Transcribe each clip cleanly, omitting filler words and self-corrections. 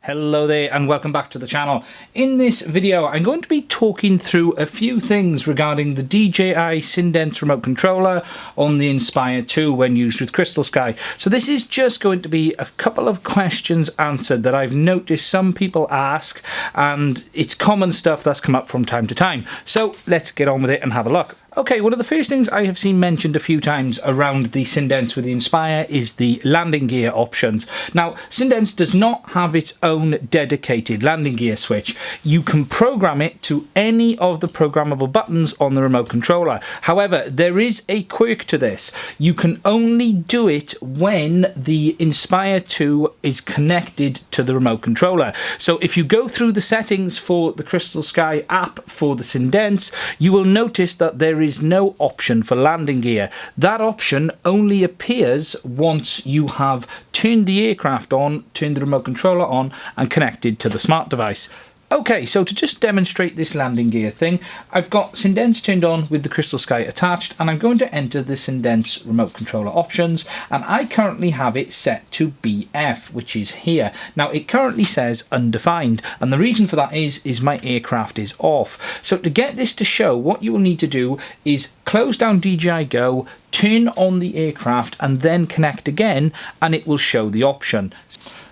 Hello there and welcome back to the channel. In this video I'm going to be talking through a few things regarding the DJI Cendence remote controller on the Inspire 2 when used with Crystalsky. So this is just going to be a couple of questions answered that I've noticed some people ask, and it's common stuff that's come up from time to time. So let's get on with it and have a look. Okay, one of the first things I have seen mentioned a few times around the Cendence with the Inspire is the landing gear options. Now, Cendence does not have its own dedicated landing gear switch. You can program it to any of the programmable buttons on the remote controller. However, there is a quirk to this. You can only do it when the Inspire 2 is connected to the remote controller. So if you go through the settings for the Crystalsky app for the Cendence, you will notice that there is no option for landing gear. That option only appears once you have turned the aircraft on, turned the remote controller on, and connected to the smart device. Okay, so to just demonstrate this landing gear thing, I've got Cendence turned on with the Crystalsky attached, and I'm going to enter the Cendence remote controller options, and I currently have it set to BF, which is here. Now, it currently says undefined, and the reason for that is my aircraft is off. So to get this to show, what you will need to do is close down DJI Go, turn on the aircraft, and then connect again, and it will show the option.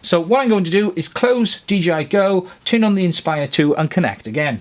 So what I'm going to do is close DJI Go, turn on the Inspire 2 and connect again.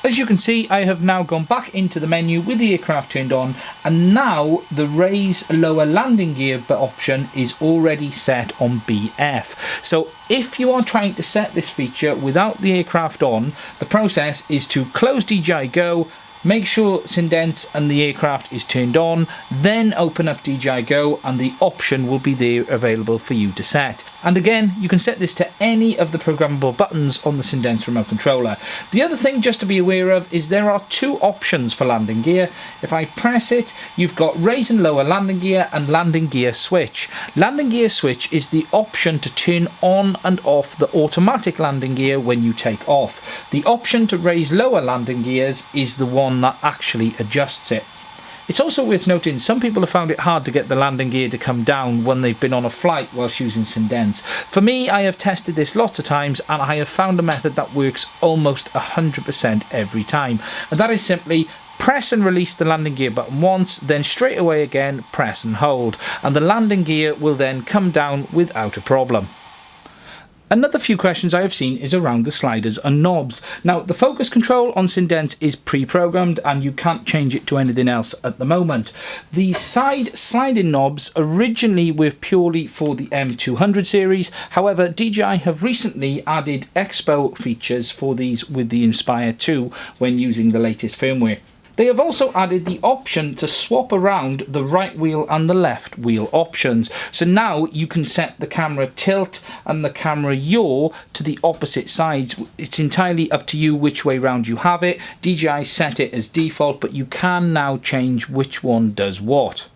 As you can see, I have now gone back into the menu with the aircraft turned on, and now the raise lower landing gear option is already set on BF. So if you are trying to set this feature without the aircraft on, the process is to close DJI Go, make sure Cendence and the aircraft is turned on, then open up DJI Go and the option will be there available for you to set. And again, you can set this to any of the programmable buttons on the Cendence remote controller. The other thing just to be aware of is there are two options for landing gear. If I press it, you've got raise and lower landing gear and landing gear switch. Landing gear switch is the option to turn on and off the automatic landing gear when you take off. The option to raise lower landing gears is the one that actually adjusts it. It's also worth noting some people have found it hard to get the landing gear to come down when they've been on a flight whilst using Cendence. For me, I have tested this lots of times and I have found a method that works almost 100% every time. And that is simply press and release the landing gear button once, then straight away again press and hold, and the landing gear will then come down without a problem. Another few questions I have seen is around the sliders and knobs. Now, the focus control on Cendence is pre-programmed and you can't change it to anything else at the moment. The side sliding knobs originally were purely for the M200 series. However, DJI have recently added Expo features for these with the Inspire 2 when using the latest firmware. They have also added the option to swap around the right wheel and the left wheel options. So now you can set the camera tilt and the camera yaw to the opposite sides. It's entirely up to you which way round you have it. DJI set it as default, but you can now change which one does what.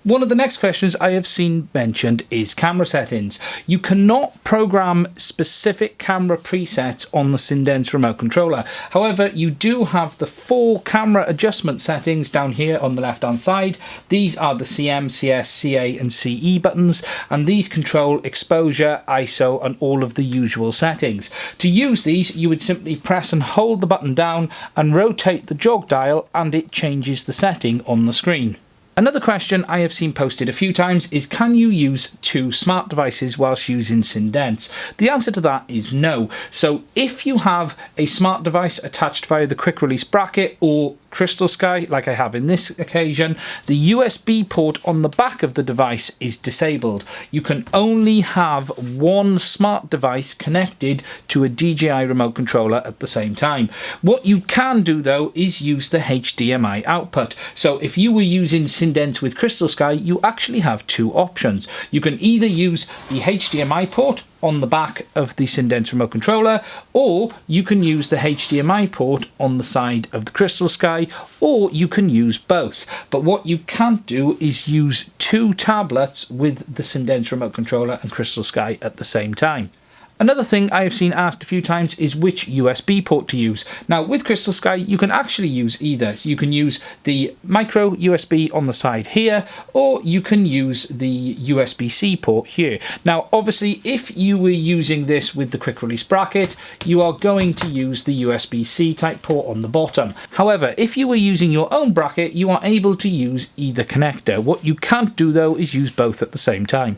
One of the next questions I have seen mentioned is camera settings. You cannot program specific camera presets on the Cendence remote controller. However, you do have the 4 camera adjustment settings down here on the left hand side. These are the CM, CS, CA and CE buttons, and these control exposure, ISO and all of the usual settings. To use these, you would simply press and hold the button down and rotate the jog dial and it changes the setting on the screen. Another question I have seen posted a few times is, can you use 2 smart devices whilst using Cendence? The answer to that is no. So if you have a smart device attached via the quick release bracket or Crystalsky, like I have in this occasion, the USB port on the back of the device is disabled. You can only have one smart device connected to a DJI remote controller at the same time. What you can do though is use the HDMI output. So if you were using Cendence with Crystalsky, you actually have 2 options. You can either use the HDMI port on the back of the Cendence remote controller, or you can use the HDMI port on the side of the Crystalsky, or you can use both. But what you can't do is use 2 tablets with the Cendence remote controller and Crystalsky at the same time. Another thing I have seen asked a few times is which USB port to use. Now with Crystalsky you can actually use either. You can use the micro USB on the side here, or you can use the USB-C port here. Now obviously if you were using this with the quick release bracket, you are going to use the USB-C type port on the bottom. However, if you were using your own bracket, you are able to use either connector. What you can't do though is use both at the same time.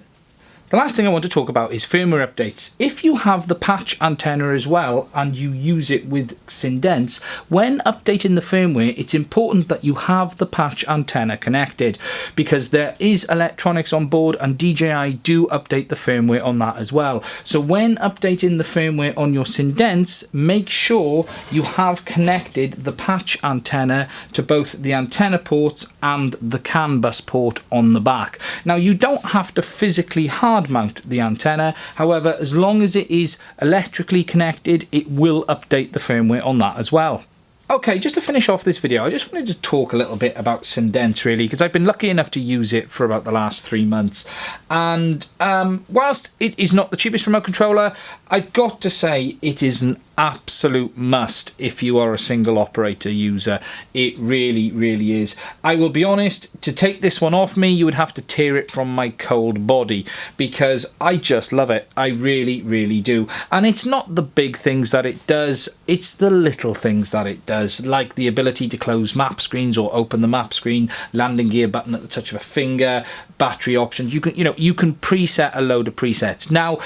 The last thing I want to talk about is firmware updates. If you have the patch antenna as well and you use it with Cendence, when updating the firmware, it's important that you have the patch antenna connected, because there is electronics on board and DJI do update the firmware on that as well. So when updating the firmware on your Cendence, make sure you have connected the patch antenna to both the antenna ports and the CAN bus port on the back. Now you don't have to physically hard mount the antenna, however, as long as it is electrically connected, it will update the firmware on that as well. Okay, just to finish off this video, I just wanted to talk a little bit about Cendence really, because I've been lucky enough to use it for about the last 3 months. And whilst it is not the cheapest remote controller, I've got to say it is an absolute must if you are a single operator user. It really, really is. I will be honest, to take this one off me, you would have to tear it from my cold body, because I just love it. I really, really do. And it's not the big things that it does, it's the little things that it does, like the ability to close map screens or open the map screen, landing gear button at the touch of a finger, battery options. You can preset a load of presets. Now,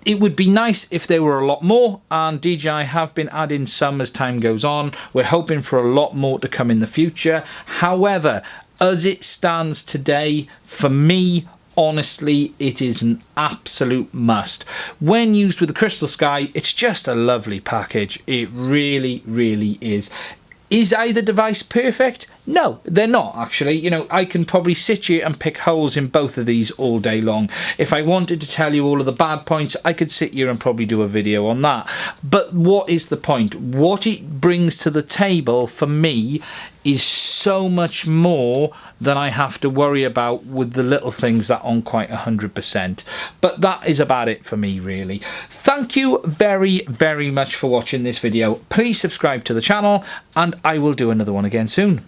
it would be nice if there were a lot more, and DJI have been adding some as time goes on. We're hoping for a lot more to come in the future. However, as it stands today, for me, honestly, it is an absolute must. When used with the Crystalsky, it's just a lovely package. It really, really is. Is either device perfect? No, they're not actually. I can probably sit here and pick holes in both of these all day long. If I wanted to tell you all of the bad points, I could sit here and probably do a video on that. But what is the point? What it brings to the table for me is so much more than I have to worry about with the little things that aren't quite 100%. But that is about it for me, really. Thank you very, very much for watching this video. Please subscribe to the channel, and I will do another one again soon.